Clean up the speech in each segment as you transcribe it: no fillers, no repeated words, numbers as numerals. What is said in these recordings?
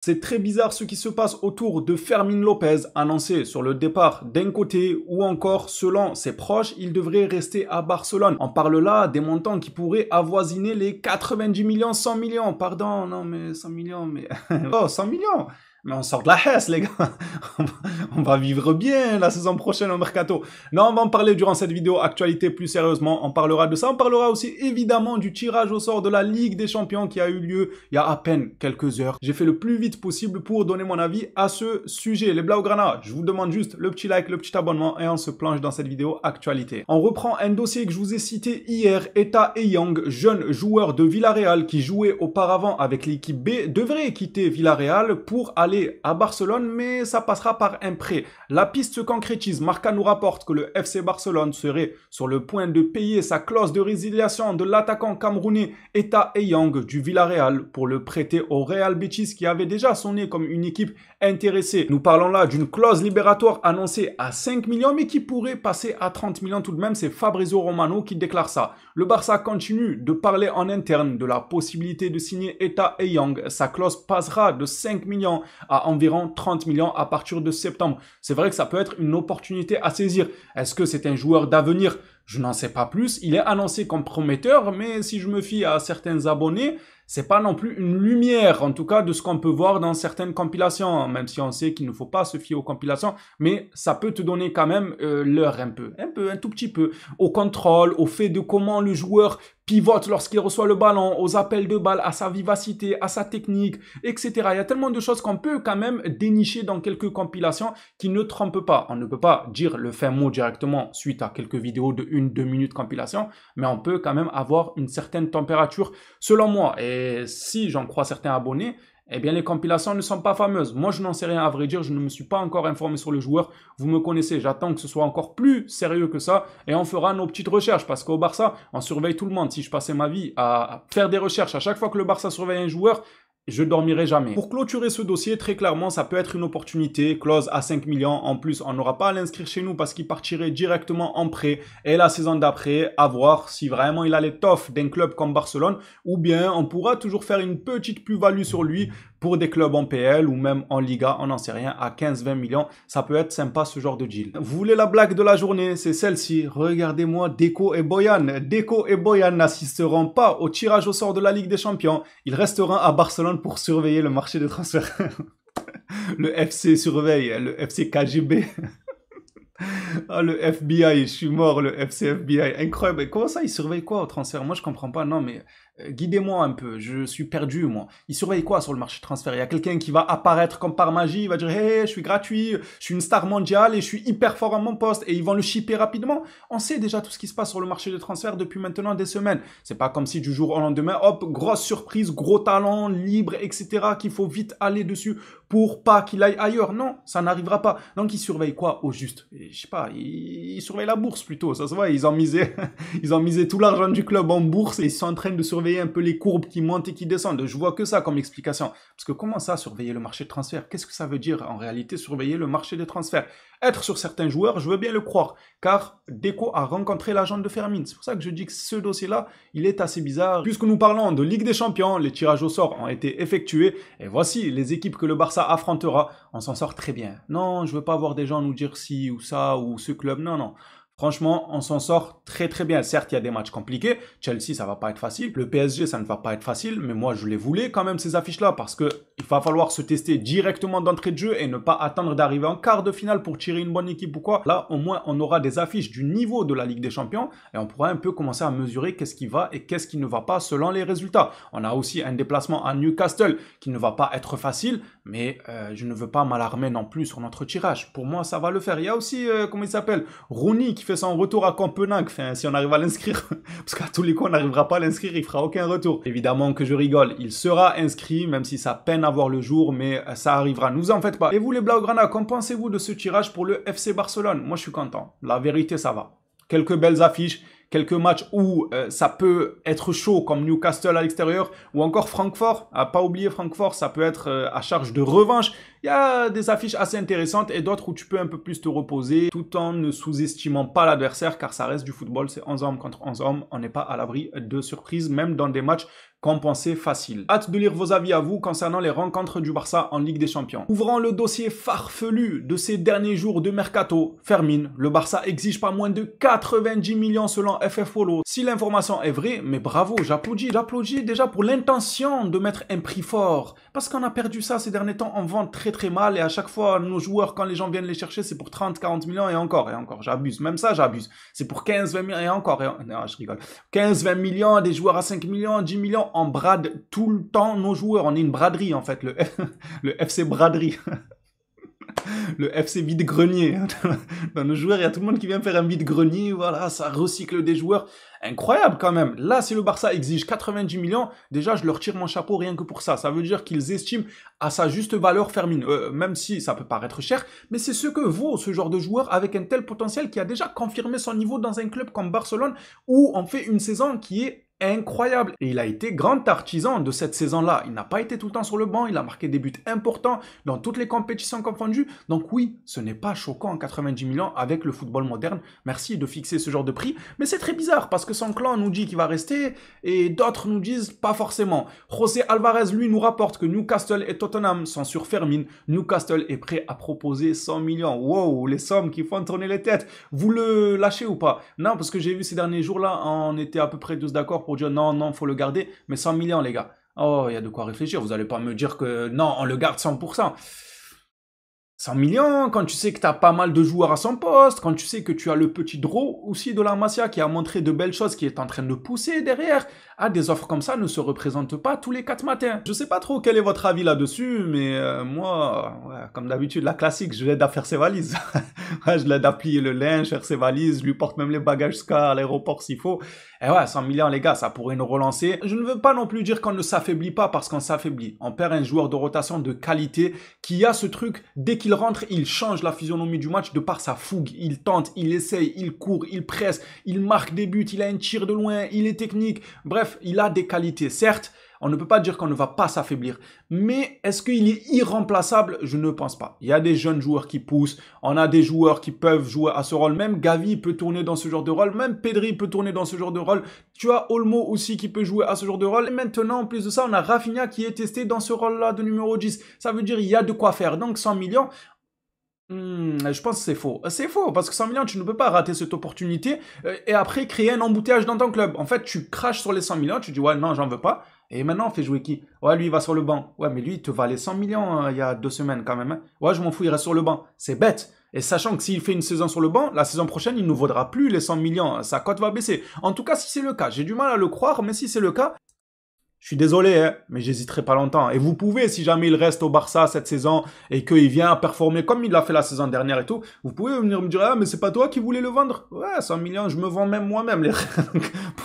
C'est très bizarre ce qui se passe autour de Fermín López, annoncé sur le départ d'un côté, ou encore, selon ses proches, il devrait rester à Barcelone. On parle là des montants qui pourraient avoisiner les 90 millions, 100 millions, pardon, non mais 100 millions, mais... oh, 100 millions. Mais on sort de la Hesse, les gars. On va vivre bien la saison prochaine au mercato. Non, on va en parler durant cette vidéo actualité plus sérieusement. On parlera de ça. On parlera aussi évidemment du tirage au sort de la Ligue des Champions qui a eu lieu il y a à peine quelques heures. J'ai fait le plus vite possible pour donner mon avis à ce sujet. Les Blaugrana, je vous demande juste le petit like, le petit abonnement et on se plonge dans cette vidéo actualité. On reprend un dossier que je vous ai cité hier. Eta Eyong, jeune joueur de Villarreal qui jouait auparavant avec l'équipe B, devrait quitter Villarreal pour aller à Barcelone, mais ça passera par un prêt. La piste se concrétise. Marca nous rapporte que le FC Barcelone serait sur le point de payer sa clause de résiliation de l'attaquant camerounais Eta Eyong du Villarreal pour le prêter au Real Betis qui avait déjà sonné comme une équipe intéressée. Nous parlons là d'une clause libératoire annoncée à 5 millions mais qui pourrait passer à 30 millions tout de même. C'est Fabrizio Romano qui déclare ça. Le Barça continue de parler en interne de la possibilité de signer Eta Eyong. Sa clause passera de 5 millions à environ 30 millions à partir de septembre. C'est vrai que ça peut être une opportunité à saisir. Est-ce que c'est un joueur d'avenir? Je n'en sais pas plus. Il est annoncé comme prometteur, mais si je me fie à certains abonnés, c'est pas non plus une lumière, en tout cas, de ce qu'on peut voir dans certaines compilations, même si on sait qu'il ne faut pas se fier aux compilations, mais ça peut te donner quand même l'heure un tout petit peu, au contrôle, au fait de comment le joueur pivote lorsqu'il reçoit le ballon, aux appels de balle, à sa vivacité, à sa technique, etc. Il y a tellement de choses qu'on peut quand même dénicher dans quelques compilations qui ne trompent pas. On ne peut pas dire le fin mot directement suite à quelques vidéos de 1-2 minutes compilation, mais on peut quand même avoir une certaine température selon moi. Et si j'en crois certains abonnés, eh bien les compilations ne sont pas fameuses. Moi, je n'en sais rien à vrai dire, je ne me suis pas encore informé sur le joueur. Vous me connaissez, j'attends que ce soit encore plus sérieux que ça et on fera nos petites recherches parce qu'au Barça, on surveille tout le monde. Si je passais ma vie à faire des recherches à chaque fois que le Barça surveille un joueur, je dormirai jamais. Pour clôturer ce dossier, très clairement, ça peut être une opportunité. Clause à 5 millions. En plus, on n'aura pas à l'inscrire chez nous parce qu'il partirait directement en prêt. Et la saison d'après, à voir si vraiment il a l'étoffe d'un club comme Barcelone ou bien on pourra toujours faire une petite plus-value sur lui pour des clubs en PL ou même en Liga, on n'en sait rien, à 15-20 millions. Ça peut être sympa ce genre de deal. Vous voulez la blague de la journée? C'est celle-ci. Regardez-moi Deco et Boyan. Deco et Boyan n'assisteront pas au tirage au sort de la Ligue des Champions. Ils resteront à Barcelone pour surveiller le marché de transfert. Le FC surveille, le FC KGB. Ah, le FBI, je suis mort, le FC FBI. Incroyable. Et comment ça, il surveille quoi au transfert? Moi, je comprends pas. Non, mais guidez-moi un peu. Je suis perdu, moi. Il surveille quoi sur le marché de transfert? Il y a quelqu'un qui va apparaître comme par magie. Il va dire, hey, je suis gratuit, je suis une star mondiale et je suis hyper fort à mon poste. Et ils vont le shipper rapidement. On sait déjà tout ce qui se passe sur le marché de transfert depuis maintenant des semaines. C'est pas comme si du jour au lendemain, hop, grosse surprise, gros talent, libre, etc., qu'il faut vite aller dessus pour pas qu'il aille ailleurs. Non, ça n'arrivera pas. Donc, ils surveillent quoi au juste? Je sais pas, ils surveillent la bourse plutôt, ça se voit, ils ont misé tout l'argent du club en bourse et ils sont en train de surveiller un peu les courbes qui montent et qui descendent. Je vois que ça comme explication. Parce que comment ça, surveiller le marché de transfert? Qu'est-ce que ça veut dire en réalité, surveiller le marché des transferts? Être sur certains joueurs, je veux bien le croire, car Deco a rencontré l'agent de Fermín. C'est pour ça que je dis que ce dossier-là, il est assez bizarre. Puisque nous parlons de Ligue des Champions, les tirages au sort ont été effectués, et voici les équipes que le Barça affrontera. On s'en sort très bien. Non, je veux pas voir des gens nous dire ci ou ça, ou ce club, non, non. Franchement, on s'en sort très très bien. Certes, il y a des matchs compliqués. Chelsea, ça va pas être facile. Le PSG, ça ne va pas être facile. Mais moi, je les voulais quand même, ces affiches-là, parce que il va falloir se tester directement d'entrée de jeu et ne pas attendre d'arriver en quart de finale pour tirer une bonne équipe ou quoi. Là, au moins, on aura des affiches du niveau de la Ligue des Champions et on pourra un peu commencer à mesurer qu'est-ce qui va et qu'est-ce qui ne va pas selon les résultats. On a aussi un déplacement à Newcastle qui ne va pas être facile, mais je ne veux pas m'alarmer non plus sur notre tirage. Pour moi, ça va le faire. Il y a aussi, comment il s'appelle, Rooney qui fait son retour à Copenhague, enfin, si on arrive à l'inscrire, parce qu'à tous les coups on n'arrivera pas à l'inscrire, il fera aucun retour. Évidemment que je rigole, il sera inscrit, même si ça peine à voir le jour, mais ça arrivera, ne vous en faites pas. Et vous les Blaugrana, qu'en pensez-vous de ce tirage pour le FC Barcelone? Moi je suis content, la vérité ça va. Quelques belles affiches, quelques matchs où ça peut être chaud comme Newcastle à l'extérieur ou encore Francfort, à pas oublier Francfort, ça peut être à charge de revanche. Il y a des affiches assez intéressantes et d'autres où tu peux un peu plus te reposer tout en ne sous-estimant pas l'adversaire car ça reste du football, c'est 11 hommes contre 11 hommes, on n'est pas à l'abri de surprises même dans des matchs compensé facile. Hâte de lire vos avis à vous concernant les rencontres du Barça en Ligue des Champions. Ouvrant le dossier farfelu de ces derniers jours de mercato, Fermin, le Barça exige pas moins de 90 millions selon FF Polo. Si l'information est vraie, mais bravo, j'applaudis déjà pour l'intention de mettre un prix fort. Parce qu'on a perdu ça ces derniers temps, on vend très mal et à chaque fois, nos joueurs, quand les gens viennent les chercher, c'est pour 30, 40 millions et encore, j'abuse. Même ça, j'abuse. C'est pour 15, 20 millions et encore, non, je rigole. 15, 20 millions, des joueurs à 5 millions, 10 millions, on brade tout le temps nos joueurs. On est une braderie en fait, le FC braderie. Le FC vide-grenier. Dans nos joueurs, il y a tout le monde qui vient faire un vide-grenier, voilà, ça recycle des joueurs. Incroyable quand même. Là, si le Barça exige 90 millions, déjà, je leur tire mon chapeau rien que pour ça. Ça veut dire qu'ils estiment à sa juste valeur Fermin. Même si ça peut paraître cher, mais c'est ce que vaut ce genre de joueur avec un tel potentiel qui a déjà confirmé son niveau dans un club comme Barcelone où on fait une saison qui est incroyable. Et il a été grand artisan de cette saison-là. Il n'a pas été tout le temps sur le banc, il a marqué des buts importants dans toutes les compétitions confondues. Donc oui, ce n'est pas choquant en 90 millions avec le football moderne. Merci de fixer ce genre de prix. Mais c'est très bizarre parce que son clan nous dit qu'il va rester et d'autres nous disent pas forcément. José Alvarez, lui, nous rapporte que Newcastle et Tottenham sont sur Fermin. Newcastle est prêt à proposer 100 millions. Wow, les sommes qui font tourner les têtes. Vous le lâchez ou pas? Non, parce que j'ai vu ces derniers jours-là, on était à peu près tous d'accord pour dire non, faut le garder, mais 100 millions les gars. Oh, il y a de quoi réfléchir, vous n'allez pas me dire que non, on le garde 100%. 100 millions, quand tu sais que tu as pas mal de joueurs à son poste, quand tu sais que tu as le petit Draw aussi de la Masia qui a montré de belles choses, qui est en train de pousser derrière, des offres comme ça ne se représentent pas tous les 4 matins. Je sais pas trop quel est votre avis là-dessus, mais moi, comme d'habitude, la classique, je l'aide à faire ses valises. Je l'aide à plier le linge, faire ses valises, je lui porte même les bagages jusqu'à l'aéroport s'il faut. Et 100 millions les gars, ça pourrait nous relancer. Je ne veux pas non plus dire qu'on ne s'affaiblit pas parce qu'on s'affaiblit. On perd un joueur de rotation de qualité qui a ce truc, dès qu'il rentre, il change la physionomie du match de par sa fougue. Il tente, il essaye, il court, il presse, il marque des buts, il a un tir de loin, il est technique. Bref, il a des qualités. Certes, on ne peut pas dire qu'on ne va pas s'affaiblir. Mais est-ce qu'il est irremplaçable? Je ne pense pas. Il y a des jeunes joueurs qui poussent. On a des joueurs qui peuvent jouer à ce rôle. Même Gavi peut tourner dans ce genre de rôle. Même Pedri peut tourner dans ce genre de rôle. Tu as Olmo aussi qui peut jouer à ce genre de rôle. Et maintenant, en plus de ça, on a Rafinha qui est testé dans ce rôle-là de numéro 10. Ça veut dire qu'il y a de quoi faire. Donc 100 millions... je pense que c'est faux. C'est faux, parce que 100 millions, tu ne peux pas rater cette opportunité et après créer un embouteillage dans ton club. En fait, tu craches sur les 100 millions, tu dis « Ouais, non, j'en veux pas ». Et maintenant, on fait jouer qui? Ouais, lui, il va sur le banc. Ouais, mais lui, il te valait 100 millions il y a 2 semaines quand même. Hein. Ouais, je m'en fous, il reste sur le banc. C'est bête. Et sachant que s'il fait une saison sur le banc, la saison prochaine, il ne vaudra plus les 100 millions. Sa cote va baisser. En tout cas, si c'est le cas. J'ai du mal à le croire, mais si c'est le cas... Je suis désolé, hein, mais j'hésiterai pas longtemps. Et vous pouvez, si jamais il reste au Barça cette saison et qu'il vient performer comme il l'a fait la saison dernière et tout, vous pouvez venir me dire « Ah, mais c'est pas toi qui voulais le vendre ?» Ouais, 100 millions, je me vends même moi-même. Les...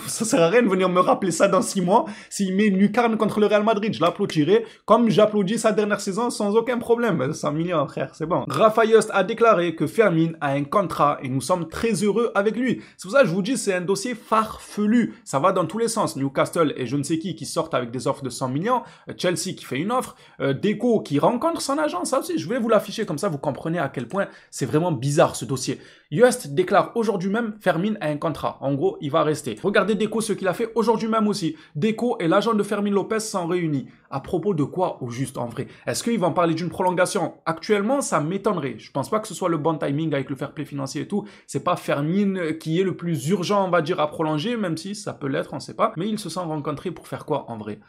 ça sert à rien de venir me rappeler ça dans 6 mois. S'il met une lucarne contre le Real Madrid, je l'applaudirai comme j'applaudis sa dernière saison sans aucun problème. 100 millions, frère, c'est bon. Rafa Just a déclaré que Fermin a un contrat et nous sommes très heureux avec lui. C'est pour ça que je vous dis, c'est un dossier farfelu. Ça va dans tous les sens. Newcastle et je ne sais qui sortent avec des offres de 100 millions, Chelsea qui fait une offre, Deco qui rencontre son agent, ça aussi, je vais vous l'afficher comme ça, vous comprenez à quel point c'est vraiment bizarre ce dossier. Just déclare aujourd'hui même, Fermin a un contrat, en gros, il va rester. Regardez Deco, ce qu'il a fait aujourd'hui même aussi. Deco et l'agent de Fermin Lopez sont réunis. À propos de quoi au juste en vrai? Est-ce qu'ils vont parler d'une prolongation? Actuellement, ça m'étonnerait. Je pense pas que ce soit le bon timing avec le fair play financier et tout. C'est pas Fermin qui est le plus urgent, on va dire, à prolonger, même si ça peut l'être, on sait pas. Mais ils se sont rencontrés pour faire quoi en vrai?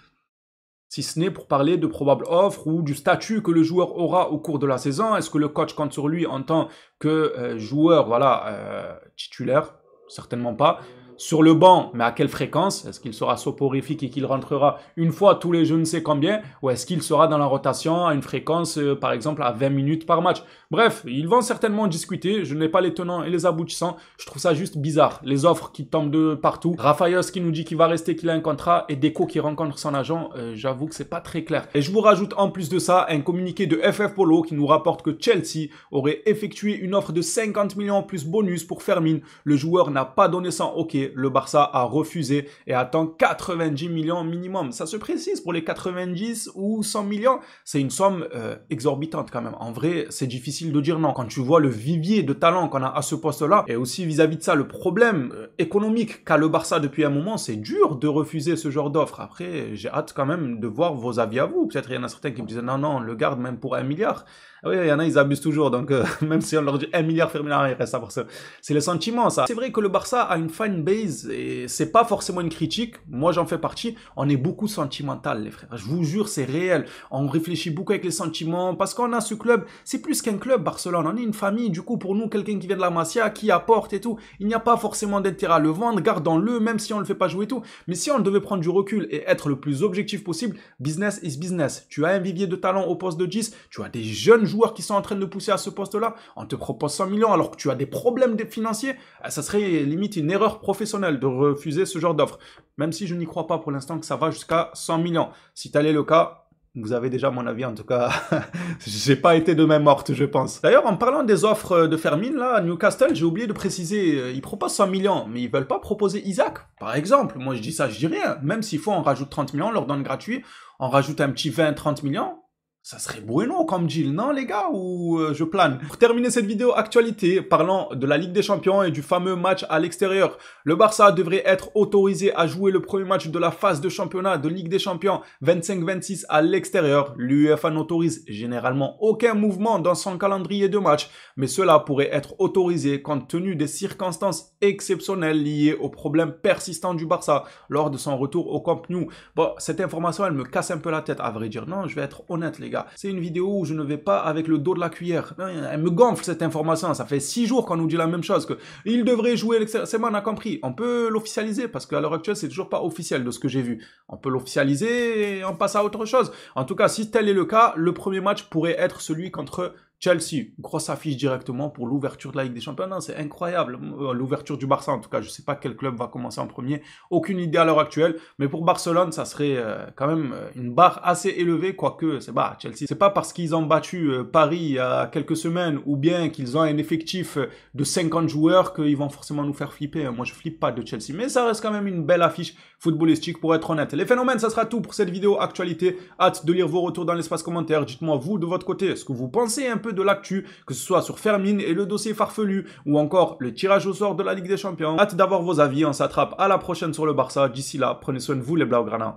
Si ce n'est pour parler de probables offres ou du statut que le joueur aura au cours de la saison. Est-ce que le coach compte sur lui en tant que joueur, voilà, titulaire? Certainement pas. Sur le banc, mais à quelle fréquence? Est-ce qu'il sera soporifique et qu'il rentrera une fois tous les je ne sais combien? Ou est-ce qu'il sera dans la rotation à une fréquence, par exemple, à 20 minutes par match? Bref, ils vont certainement discuter. Je n'ai pas les tenants et les aboutissants. Je trouve ça juste bizarre. Les offres qui tombent de partout. Rafael qui nous dit qu'il va rester, qu'il a un contrat. Et Deco qui rencontre son agent. J'avoue que c'est pas très clair. Et je vous rajoute en plus de ça un communiqué de FF Polo qui nous rapporte que Chelsea aurait effectué une offre de 50 millions plus bonus pour Fermin. Le joueur n'a pas donné son OK. Dembélé, le Barça a refusé et attend 90 millions minimum. Ça se précise pour les 90 ou 100 millions. C'est une somme exorbitante quand même. En vrai, c'est difficile de dire non. Quand tu vois le vivier de talent qu'on a à ce poste-là, et aussi vis-à-vis de ça, le problème économique qu'a le Barça depuis un moment, c'est dur de refuser ce genre d'offre. Après, j'ai hâte quand même de voir vos avis à vous. Peut-être il y en a certains qui me disent non, on le garde même pour 1 milliard. Oui, il y en a, ils abusent toujours. Donc, même si on leur dit 1 milliard, Firmino, il reste à Barcelone. C'est le sentiment, ça. C'est vrai que le Barça a une fan base et c'est pas forcément une critique. Moi, j'en fais partie. On est beaucoup sentimental, les frères. Je vous jure, c'est réel. On réfléchit beaucoup avec les sentiments parce qu'on a ce club. C'est plus qu'un club, Barcelone. On est une famille. Du coup, pour nous, quelqu'un qui vient de la Masia, qui apporte et tout, il n'y a pas forcément d'intérêt à le vendre. Gardons-le, même si on le fait pas jouer et tout. Mais si on devait prendre du recul et être le plus objectif possible, business is business. Tu as un vivier de talent au poste de 10. Tu as des jeunes joueurs qui sont en train de pousser à ce poste-là. On te propose 100 millions alors que tu as des problèmes financiers. Ça serait limite une erreur professionnelle de refuser ce genre d'offre. Même si je n'y crois pas pour l'instant que ça va jusqu'à 100 millions. Si tel est le cas, vous avez déjà mon avis, en tout cas, j'ai pas été de main morte, je pense. D'ailleurs, en parlant des offres de Fermin, là, Newcastle, j'ai oublié de préciser, ils proposent 100 millions, mais ils veulent pas proposer Isaac, par exemple. Moi, je dis ça, je dis rien. Même s'il faut, on rajoute 30 millions, on leur donne gratuit, on rajoute un petit 20-30 millions. Ça serait Bueno comme deal, non les gars, ou je plane? Pour terminer cette vidéo actualité, parlant de la Ligue des Champions et du fameux match à l'extérieur, le Barça devrait être autorisé à jouer le premier match de la phase de championnat de Ligue des Champions 25-26 à l'extérieur. L'UEFA n'autorise généralement aucun mouvement dans son calendrier de match, mais cela pourrait être autorisé compte tenu des circonstances exceptionnelles liées aux problèmes persistants du Barça lors de son retour au Camp Nou. Bon, cette information, elle me casse un peu la tête, à vrai dire. Non, je vais être honnête les gars. C'est une vidéo où je ne vais pas avec le dos de la cuillère. Elle me gonfle cette information. Ça fait 6 jours qu'on nous dit la même chose. Il devrait jouer l'extérieur. C'est bon, on a compris. On peut l'officialiser parce qu'à l'heure actuelle, c'est toujours pas officiel de ce que j'ai vu. On peut l'officialiser et on passe à autre chose. En tout cas, si tel est le cas, le premier match pourrait être celui contre Chelsea, grosse affiche directement pour l'ouverture de la Ligue des Champions. C'est incroyable. L'ouverture du Barça, en tout cas, je ne sais pas quel club va commencer en premier. Aucune idée à l'heure actuelle. Mais pour Barcelone, ça serait quand même une barre assez élevée, quoique c'est Chelsea. C'est pas parce qu'ils ont battu Paris il y a quelques semaines ou bien qu'ils ont un effectif de 50 joueurs qu'ils vont forcément nous faire flipper. Moi, je flippe pas de Chelsea. Mais ça reste quand même une belle affiche footballistique pour être honnête. Les phénomènes, ça sera tout pour cette vidéo actualité. Hâte de lire vos retours dans l'espace commentaire. Dites-moi, vous, de votre côté, ce que vous pensez un peu de l'actu, que ce soit sur Fermin et le dossier farfelu, ou encore le tirage au sort de la Ligue des Champions. Hâte d'avoir vos avis, on s'attrape à la prochaine sur le Barça. D'ici là, prenez soin de vous les Blaugrana.